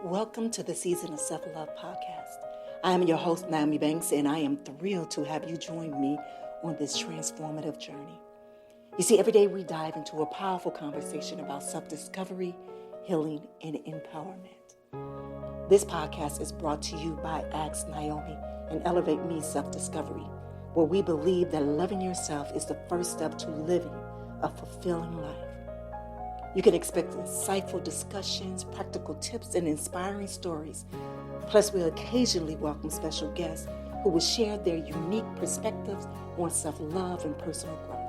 Welcome to the Season of Self-Love podcast. I am your host, Nyomi Banks, and I am thrilled to have you join me on this transformative journey. You see, every day we dive into a powerful conversation about self-discovery, healing, and empowerment. This podcast is brought to you by Ask Nyomi and Elevate Me Self-Discovery, where we believe that loving yourself is the first step to living a fulfilling life. You can expect insightful discussions, practical tips, and inspiring stories. Plus, we'll occasionally welcome special guests who will share their unique perspectives on self-love and personal growth.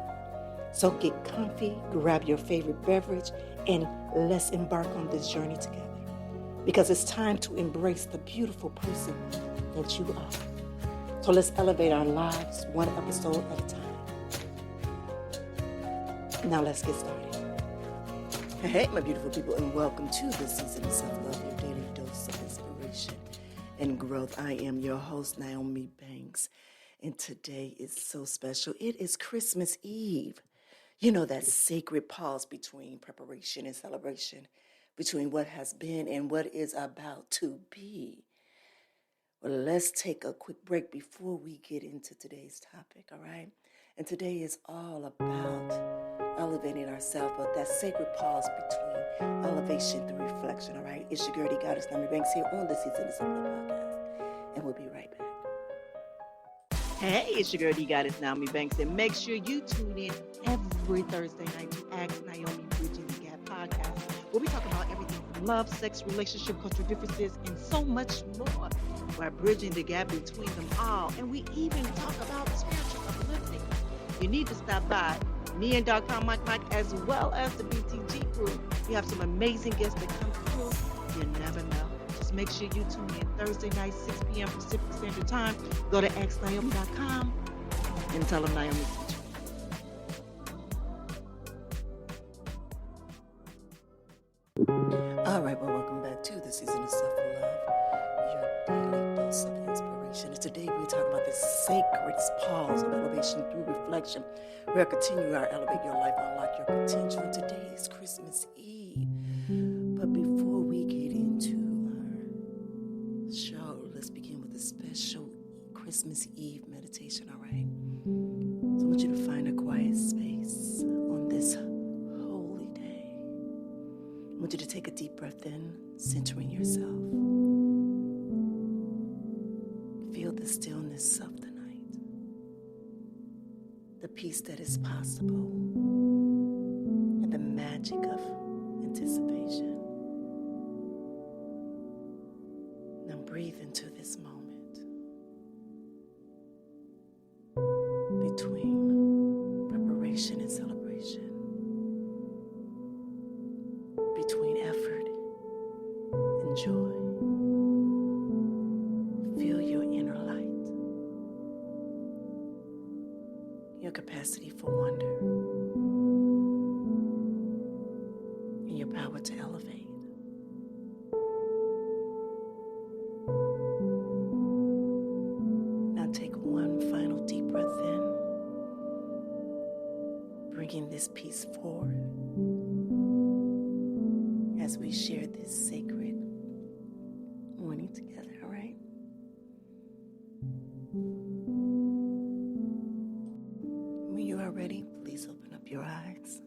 So get comfy, grab your favorite beverage, and let's embark on this journey together. Because it's time to embrace the beautiful person that you are. So let's elevate our lives one episode at a time. Now let's get started. Hey, my beautiful people, and welcome to the Season of Self-Love, your daily dose of inspiration and growth. I am your host, Nyomi Banks, and today is so special. It is Christmas Eve. You know, that sacred pause between preparation and celebration, between what has been and what is about to be. Well, let's take a quick break before we get into today's topic, all right? And today is all about elevating ourselves, but that sacred pause between elevation through reflection, all right? It's your girl, the goddess, Nyomi Banks, here on the Season of Self-Love podcast, and we'll be right back. Hey, it's your girl, the goddess, Nyomi Banks, and make sure you tune in every Thursday night to Ask Nyomi Bridging the Gap podcast, where we talk about everything from love, sex, relationship, cultural differences, and so much more. We're bridging the gap between them all, and we even talk about spiritual uplifting. You need to stop by. Me and Dr. Mike, as well as the BTG crew. We have some amazing guests that come through. You never know. Just make sure you tune in Thursday night, 6 p.m. Pacific Standard Time. Go to asknyomi.com and tell them Nyomi sent you. All right, well, welcome back to the Season of Self-Love, your daily dose of inspiration. And today we're talking about the sacred pause of elevation through reflection. We'll continue our Elevate Your Life, Unlock Your Potential. And today is Christmas Eve. But before we get into our show, let's begin with a special Christmas Eve meditation, all right? So I want you to find a quiet space on this holy day. I want you to take a deep breath in, centering yourself. Feel the stillness of the night. The peace that is possible, and the magic of anticipation. Now breathe into this moment between preparation and celebration, between effort and joy. Feel your inner light. Your capacity for wonder, and your power to elevate. Now take one final deep breath in, bringing this peace forward as we share this sacred morning together, all right? When you are ready, please open up your eyes.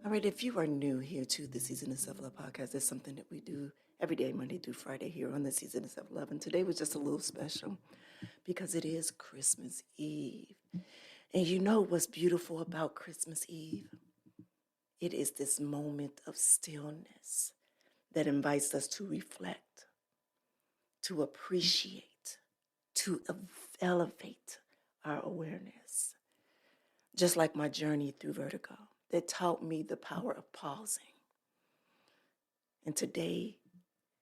All right, if you are new here to the Season of Self-Love podcast, it's something that we do every day, Monday through Friday here on the Season of Self-Love. And today was just a little special because it is Christmas Eve. And you know what's beautiful about Christmas Eve? It is this moment of stillness that invites us to reflect, to appreciate, to elevate our awareness. Just like my journey through vertigo that taught me the power of pausing. And today,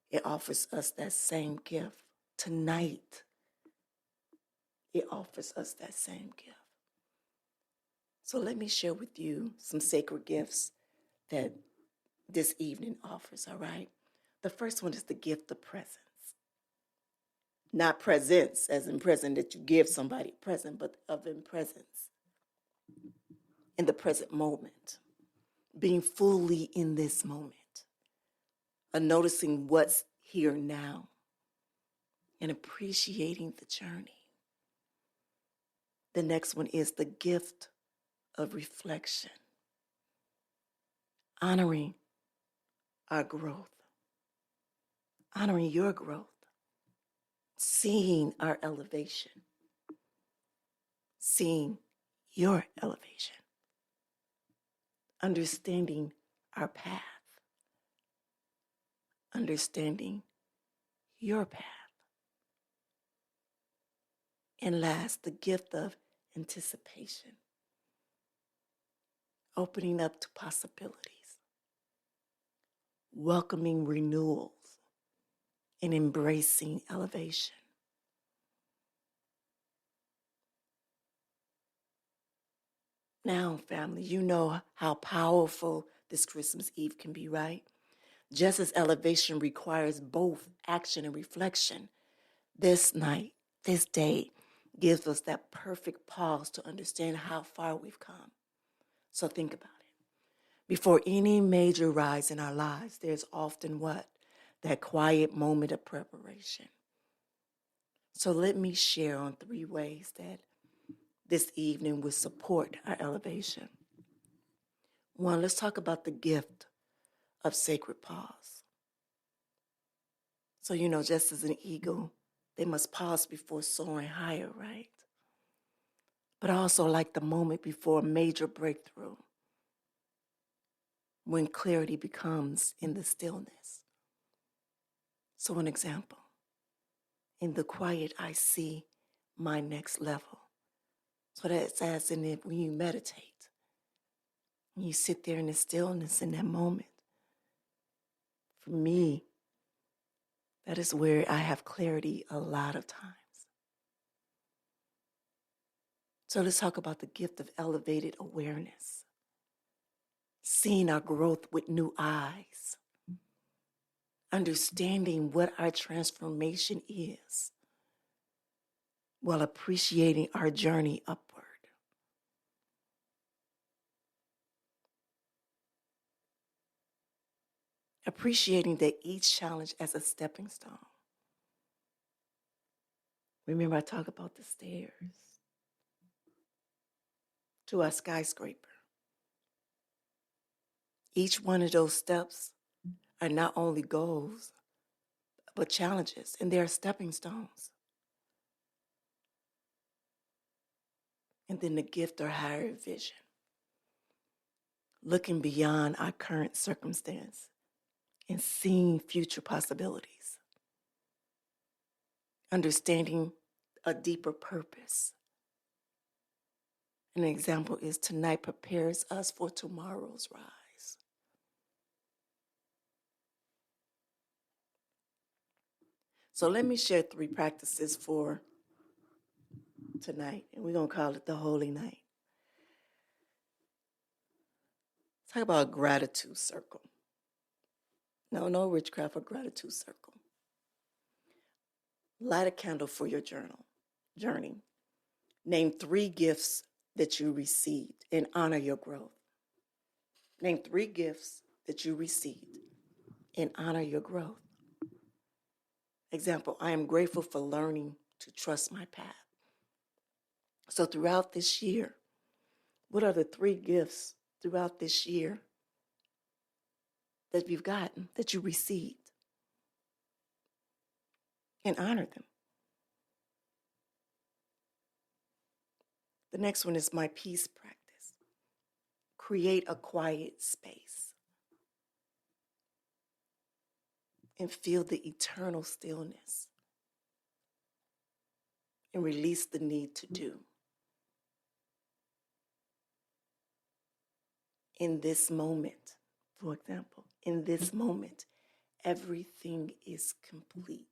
it offers us that same gift. Tonight, it offers us that same gift. So let me share with you some sacred gifts that this evening offers, all right? The first one is the gift of presence. Not presents, as in present that you give somebody present, but of in presence. In the present moment, being fully in this moment, noticing what's here now and appreciating the journey. The next one is the gift of reflection, honoring our growth, honoring your growth, seeing our elevation, seeing your elevation, understanding our path, understanding your path. And last, the gift of anticipation, opening up to possibilities, welcoming renewals, and embracing elevation. Now, family, you know how powerful this Christmas Eve can be, right? Just as elevation requires both action and reflection, this night, this day, gives us that perfect pause to understand how far we've come. So think about it. Before any major rise in our lives, there's often what? That quiet moment of preparation. So let me share on 3 ways that this evening will support our elevation. 1, let's talk about the gift of sacred pause. So, just as an eagle, they must pause before soaring higher, right? But also like the moment before a major breakthrough, when clarity becomes in the stillness. So an example, in the quiet, I see my next level. So that's as in it when you meditate, and you sit there in the stillness in that moment. For me, that is where I have clarity a lot of times. So let's talk about the gift of elevated awareness, seeing our growth with new eyes, understanding what our transformation is, while appreciating our journey upward. Appreciating that each challenge as a stepping stone. Remember, I talk about the stairs to our skyscraper. Each one of those steps are not only goals, but challenges, and they are stepping stones. And then the gift or higher vision, looking beyond our current circumstance and seeing future possibilities, understanding a deeper purpose. An example is tonight prepares us for tomorrow's rise. So let me share 3 practices for tonight, and we're going to call it the Holy Night. Talk about a gratitude circle. No witchcraft, a gratitude circle. Light a candle for your journey. Name 3 gifts that you received and honor your growth. Name 3 gifts that you received and honor your growth. Example, I am grateful for learning to trust my path. So throughout this year, what are the 3 gifts throughout this year that you've gotten, that you received? And honor them. The next one is my peace practice. Create a quiet space and feel the eternal stillness and release the need to do. In this moment, for example, in this moment, everything is complete.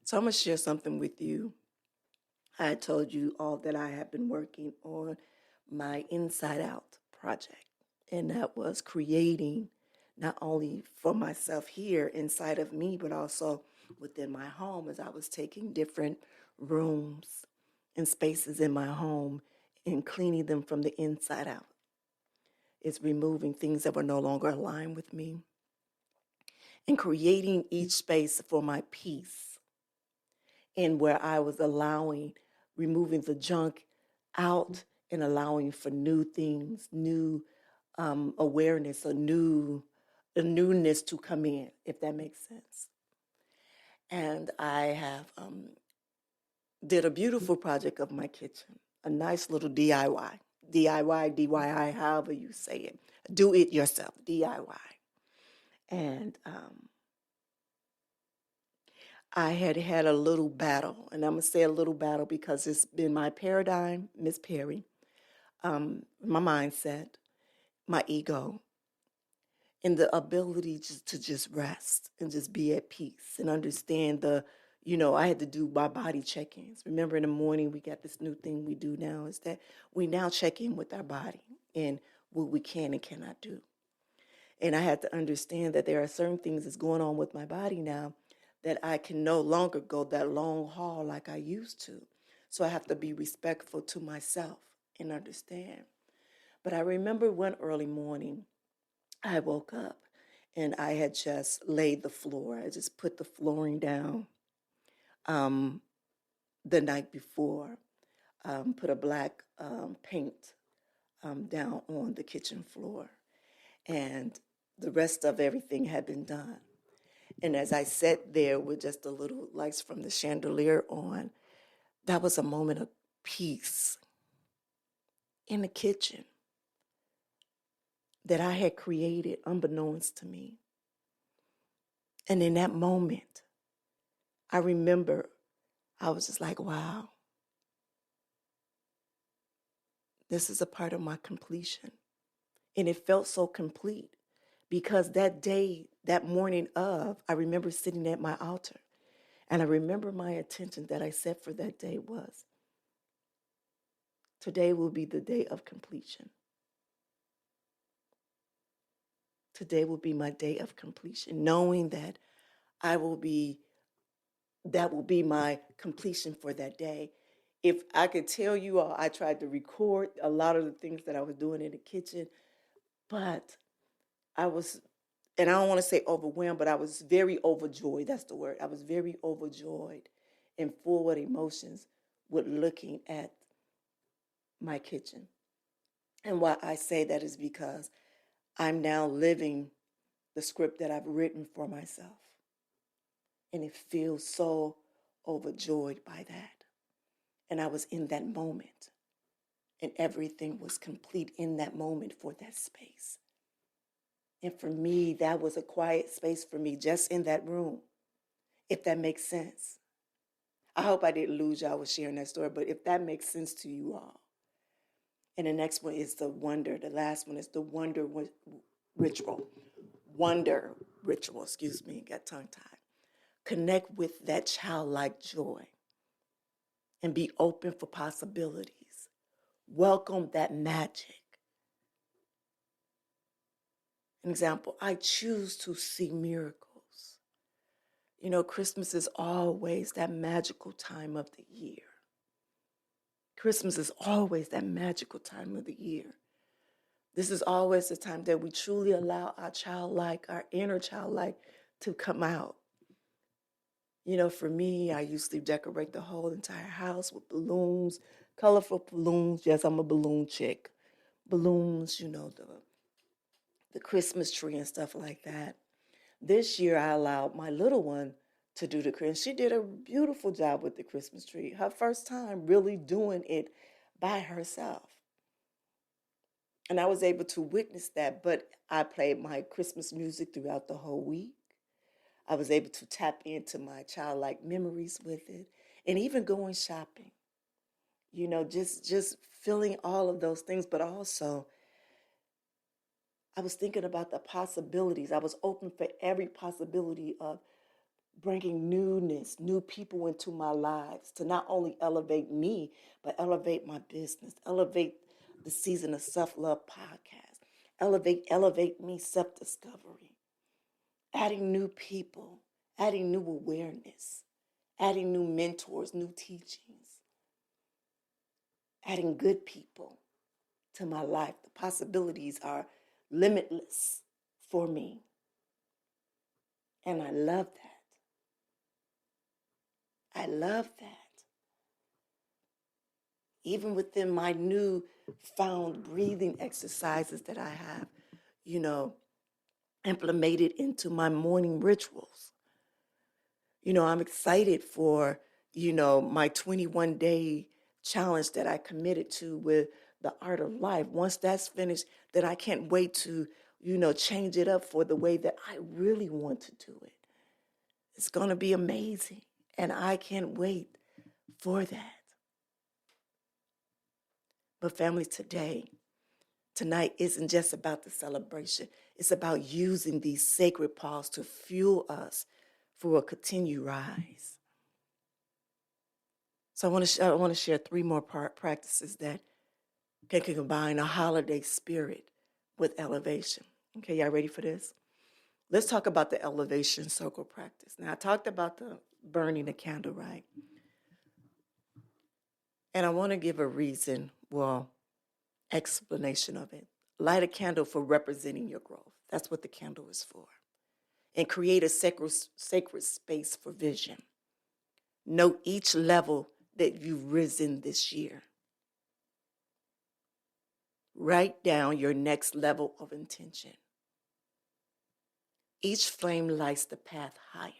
So I'm going to share something with you. I told you all that I have been working on my Inside Out project, and that was creating not only for myself here inside of me, but also within my home, as I was taking different rooms and spaces in my home and cleaning them from the inside out. It's removing things that were no longer aligned with me and creating each space for my peace, and where I was removing the junk out and allowing for new things, new awareness, a newness to come in, if that makes sense. And I have did a beautiful project of my kitchen, a nice little DIY, DIY, however you say it. Do it yourself, DIY. And I had a little battle, and I'm going to say a little battle because it's been my paradigm, Miss Perry, my mindset, my ego, and the ability to just rest and just be at peace and understand I had to do my body check-ins. Remember in the morning, we got this new thing we do now is that we now check in with our body and what we can and cannot do. And I had to understand that there are certain things that's going on with my body now that I can no longer go that long haul like I used to. So I have to be respectful to myself and understand. But I remember one early morning, I woke up and I had just laid the floor. I just put the flooring down the night before, put a black paint down on the kitchen floor. And the rest of everything had been done. And as I sat there with just a little lights from the chandelier on, that was a moment of peace in the kitchen that I had created unbeknownst to me. And in that moment, I remember I was just like, wow, this is a part of my completion. And it felt so complete because that day, that morning I remember sitting at my altar. And I remember my intention that I set for that day was, today will be the day of completion. Today will be my day of completion, knowing that that will be my completion for that day. If I could tell you all, I tried to record a lot of the things that I was doing in the kitchen, but I was, and I don't want to say overwhelmed, but I was very overjoyed. That's the word. I was very overjoyed and full with emotions with looking at my kitchen. And why I say that is because I'm now living the script that I've written for myself. And it feels so overjoyed by that. And I was in that moment. And everything was complete in that moment for that space. And for me, that was a quiet space for me just in that room, if that makes sense. I hope I didn't lose y'all with sharing that story, but if that makes sense to you all. And the next one is the wonder. The last one is the wonder ritual. Wonder ritual, got tongue-tied. Connect with that childlike joy and be open for possibilities. Welcome that magic. An example, I choose to see miracles. Christmas is always that magical time of the year. Christmas is always that magical time of the year. This is always the time that we truly allow our inner childlike to come out. For me, I usually decorate the whole entire house with balloons, colorful balloons. Yes, I'm a balloon chick. Balloons, the Christmas tree and stuff like that. This year, I allowed my little one to do the Christmas. She did a beautiful job with the Christmas tree. Her first time really doing it by herself. And I was able to witness that, but I played my Christmas music throughout the whole week. I was able to tap into my childlike memories with it, and even going shopping. Just feeling all of those things, but also I was thinking about the possibilities. I was open for every possibility of bringing newness, new people into my lives to not only elevate me, but elevate my business, elevate the Season of Self-Love podcast, elevate me self-discovery, adding new people, adding new awareness, adding new mentors, new teachings, adding good people to my life. The possibilities are limitless for me. And I love that. I love that. Even within my new found breathing exercises that I have, implemented into my morning rituals. I'm excited for, my 21-day challenge that I committed to with the art of life. Once that's finished, then I can't wait to, change it up for the way that I really want to do it. It's going to be amazing. And I can't wait for that. But family, tonight isn't just about the celebration. It's about using these sacred pause to fuel us for a continued rise. So I want to share 3 more practices that can combine a holiday spirit with elevation. Okay, y'all ready for this? Let's talk about the elevation circle practice. Now, I talked about the burning a candle, right? And I want to give a reason, explanation of it. Light a candle for representing your growth. That's what the candle is for. And create a sacred space for vision. Note each level that you've risen this year. Write down your next level of intention. Each flame lights the path higher.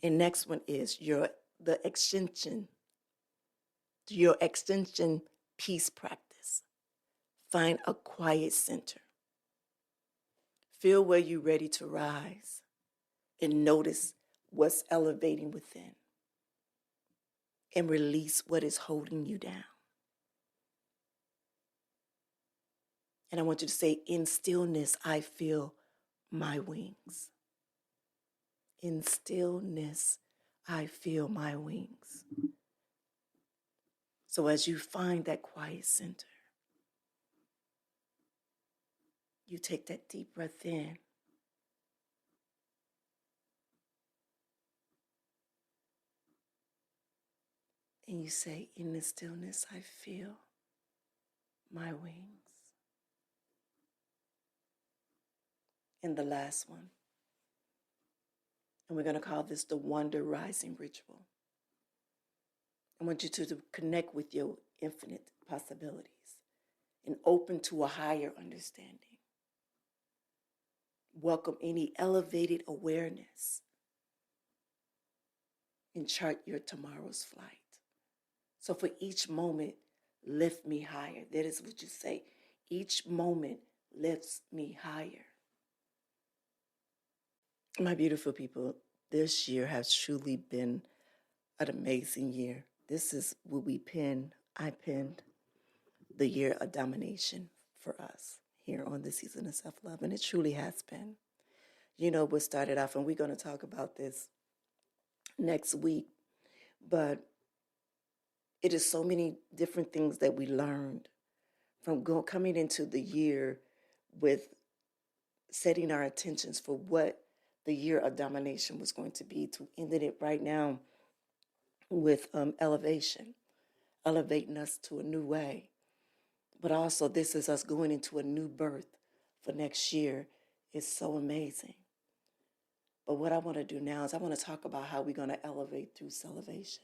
And next one is your extension peace practice. Find a quiet center. Feel where you're ready to rise and notice what's elevating within and release what is holding you down. And I want you to say, in stillness, I feel my wings. In stillness, I feel my wings. So as you find that quiet center, you take that deep breath in. And you say, in the stillness, I feel my wings. And the last one. And we're going to call this the Wonder Rising Ritual. I want you to connect with your infinite possibilities and open to a higher understanding. Welcome any elevated awareness and chart your tomorrow's flight. So for each moment, lift me higher. That is what you say. Each moment lifts me higher. My beautiful people, this year has truly been an amazing year. This is what I penned the year of domination for us here on the Season of Self-Love, and it truly has been. What started off, and we're going to talk about this next week, but it is so many different things that we learned from coming into the year with setting our intentions for what the year of domination was going to be, to ending it right now with elevation, elevating us to a new way. But also this is us going into a new birth for next year. It's so amazing. But what I want to do now is I want to talk about how we're going to elevate through celebration.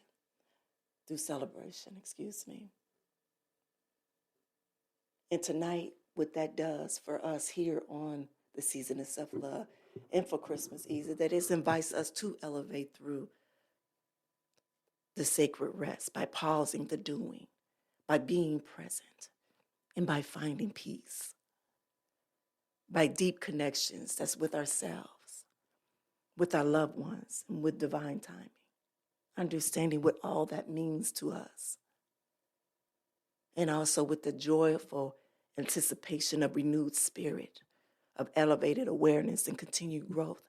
And tonight, what that does for us here on the Season of Self-Love and for Christmas Eve, that it invites us to elevate through the sacred rest by pausing the doing, by being present, and by finding peace, by deep connections that's with ourselves, with our loved ones, and with divine timing, understanding what all that means to us, and also with the joyful anticipation of renewed spirit, of elevated awareness and continued growth.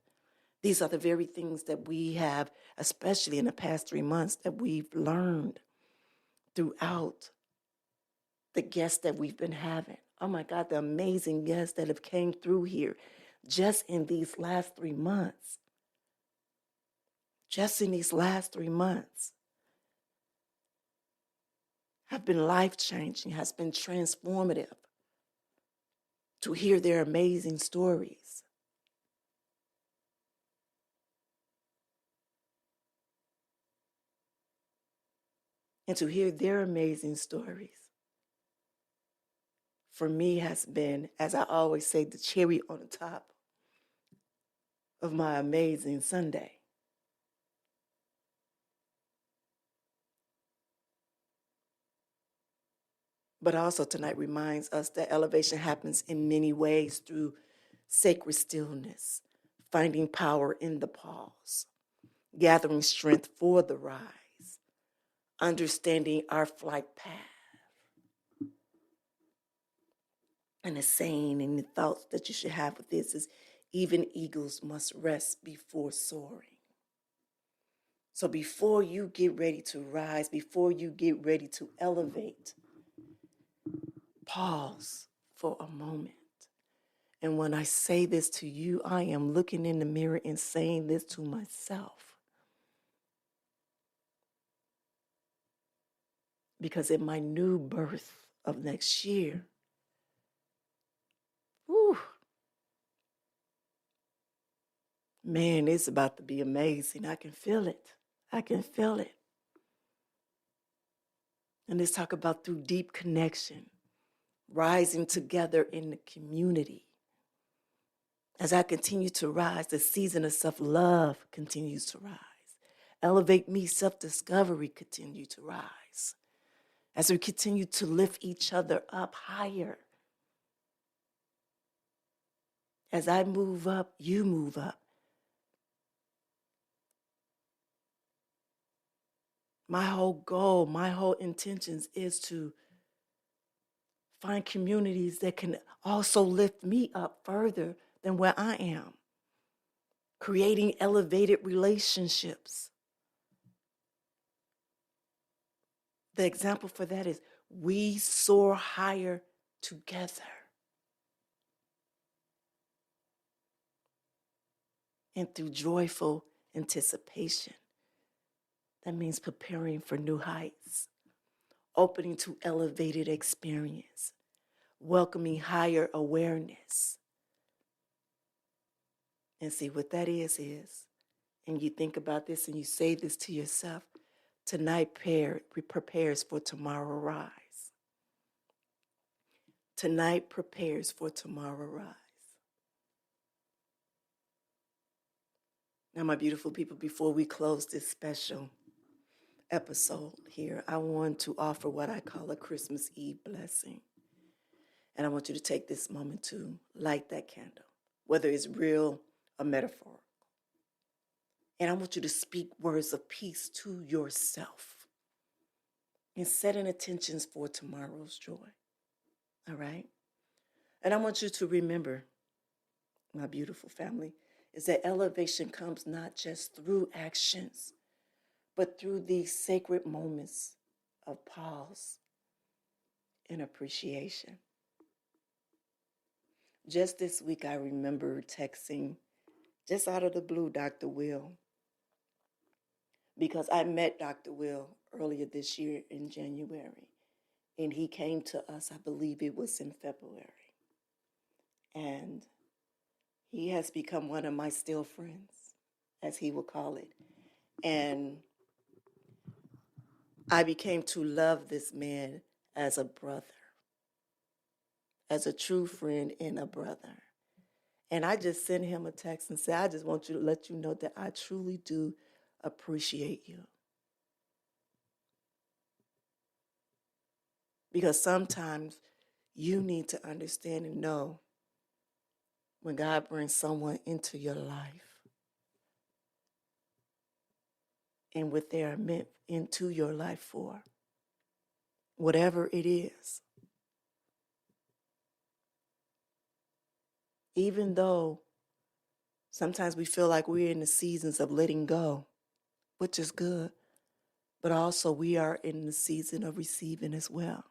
These are the very things that we have, especially in the past 3 months, that we've learned throughout the guests that we've been having. Oh my God, the amazing guests that have came through here just in these last 3 months. just in these last 3 months have been life-changing, has been transformative. To hear their amazing stories. And to hear their amazing stories, for me, has been, as I always say, the cherry on the top of my amazing Sunday. But also tonight reminds us that elevation happens in many ways through sacred stillness, finding power in the pause, gathering strength for the rise, understanding our flight path, and the saying and the thoughts that you should have with this is, even eagles must rest before soaring. So before you get ready to rise, before you get ready to elevate, pause for a moment. And when I say this to you, I am looking in the mirror and saying this to myself. Because in my new birth of next year, whew, man, it's about to be amazing. I can feel it. I can feel it. And let's talk about through deep connection, rising together in the community. As I continue to rise, the season of self-love continues to rise. Elevate Me, self-discovery continue to rise. As we continue to lift each other up higher. As I move up, you move up. My whole goal, my whole intentions is to find communities that can also lift me up further than where I am. Creating elevated relationships. The example for that is we soar higher together. And through joyful anticipation. That means preparing for new heights, opening to elevated experience, welcoming higher awareness. And see what that is, and you think about this and you say this to yourself, tonight prepares for tomorrow rise. Tonight prepares for tomorrow rise. Now, my beautiful people, before we close this special episode here, I want to offer what I call a Christmas Eve blessing. And I want you to take this moment to light that candle, whether it's real or metaphorical. And I want you to speak words of peace to yourself and setting intentions for tomorrow's joy. All right? And I want you to remember, my beautiful family, is that elevation comes not just through actions, but through these sacred moments of pause and appreciation. Just this week, I remember texting, just out of the blue, Dr. Will, because I met Dr. Will earlier this year in January, and he came to us, I believe it was in February. And he has become one of my still friends, as he will call it. And I became to love this man as a brother, as a true friend and a brother. And I just sent him a text and said, I just want you to let you know that I truly do appreciate you. Because sometimes you need to understand and know when God brings someone into your life and what they are meant into your life for, whatever it is. Even though sometimes we feel like we're in the seasons of letting go, which is good, but also we are in the season of receiving as well.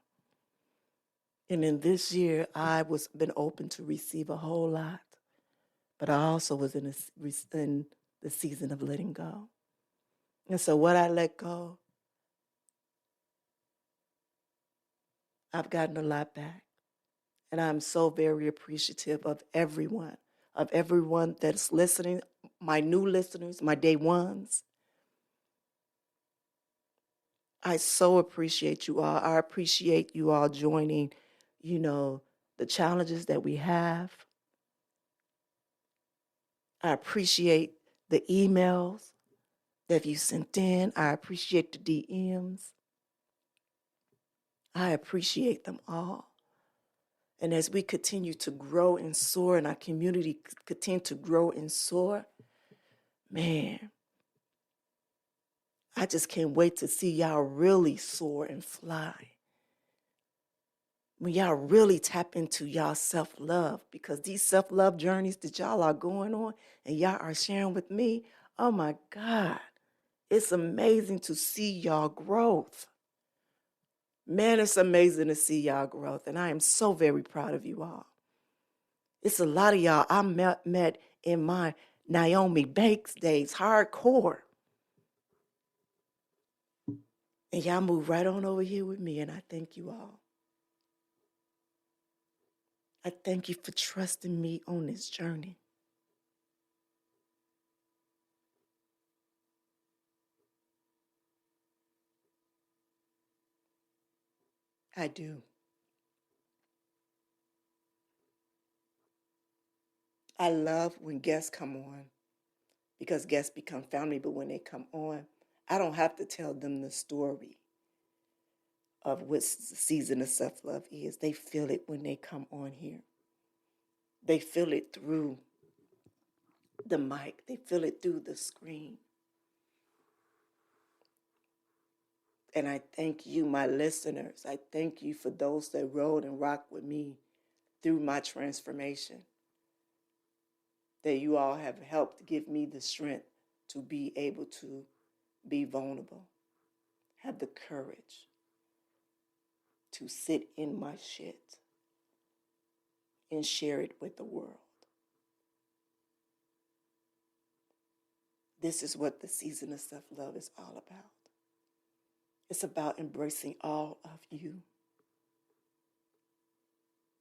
And in this year, I was been open to receive a whole lot, but I also was in the season of letting go. And so what I let go, I've gotten a lot back. And I'm so very appreciative of everyone that's listening, my new listeners, my day ones. I so appreciate you all. I appreciate you all joining, the challenges that we have. I appreciate the emails that you sent in. I appreciate the DMs. I appreciate them all. And as we continue to grow and soar, and our community continue to grow and soar, man, I just can't wait to see y'all really soar and fly. When y'all really tap into y'all self-love, because these self-love journeys that y'all are going on and y'all are sharing with me, oh my God, it's amazing to see y'all growth. Man, it's amazing to see y'all growth, and I am so very proud of you all. It's a lot of y'all I met in my Nyomi Banks days, hardcore. And y'all move right on over here with me, and I thank you all. I thank you for trusting me on this journey. I do. I love when guests come on because guests become family, but when they come on, I don't have to tell them the story of what the season of self-love is. They feel it when they come on here. They feel it through the mic. They feel it through the screen. And I thank you, my listeners. I thank you for those that rode and rocked with me through my transformation. That you all have helped give me the strength to be able to be vulnerable, have the courage to sit in my shit and share it with the world. This is what the season of self-love is all about. It's about embracing all of you.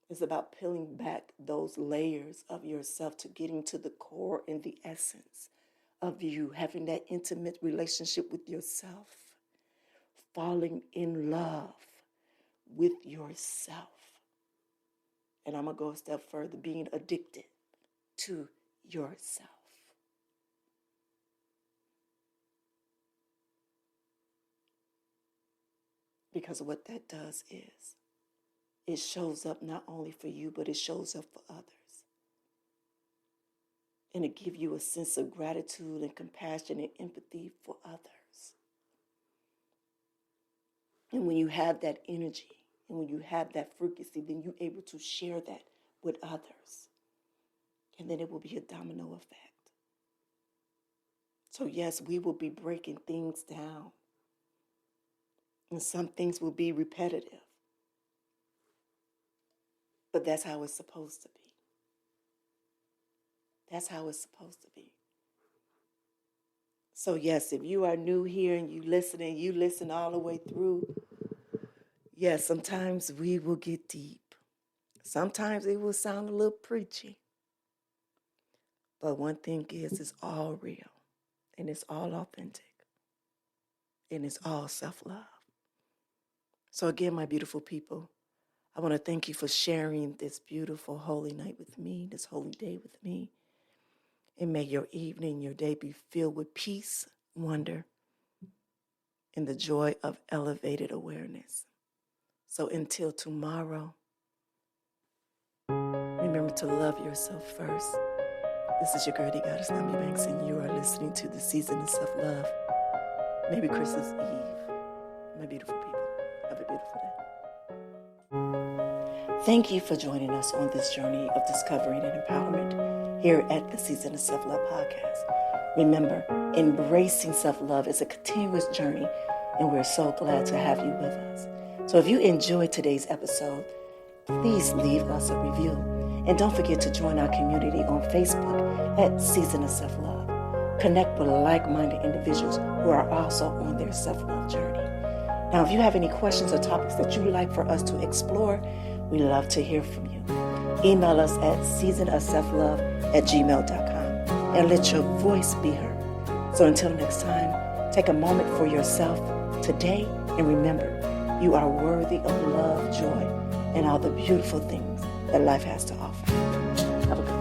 It's about peeling back those layers of yourself to getting to the core and the essence of you, having that intimate relationship with yourself, falling in love with yourself. And I'm going to go a step further, being addicted to yourself. Because what that does is, it shows up not only for you, but it shows up for others. And it gives you a sense of gratitude and compassion and empathy for others. And when you have that energy, and when you have that frequency, then you're able to share that with others. And then it will be a domino effect. So yes, we will be breaking things down. And some things will be repetitive. But that's how it's supposed to be. That's how it's supposed to be. So yes, if you are new here and you listen all the way through, yes, sometimes we will get deep. Sometimes it will sound a little preachy. But one thing is, it's all real. And it's all authentic. And it's all self-love. So again, my beautiful people, I want to thank you for sharing this beautiful holy night with me, this holy day with me. And may your evening, your day be filled with peace, wonder, and the joy of elevated awareness. So until tomorrow, remember to love yourself first. This is your girl, the goddess, Nyomi Banks, and you are listening to the Season of Self-Love. Maybe Christmas Eve. My beautiful people, have a beautiful day. Thank you for joining us on this journey of discovering and empowerment here at the Season of Self-Love podcast. Remember, embracing self-love is a continuous journey, and we're so glad to have you with us. So if you enjoyed today's episode, please leave us a review. And don't forget to join our community on Facebook at Season of Self-Love. connect with like-minded individuals who are also on their self-love journey. Now, if you have any questions or topics that you'd like for us to explore, we love to hear from you. Email us at seasonofselflove@gmail.com and let your voice be heard. So until next time, take a moment for yourself today and remember, you are worthy of love, joy, and all the beautiful things that life has to offer. Have a good day.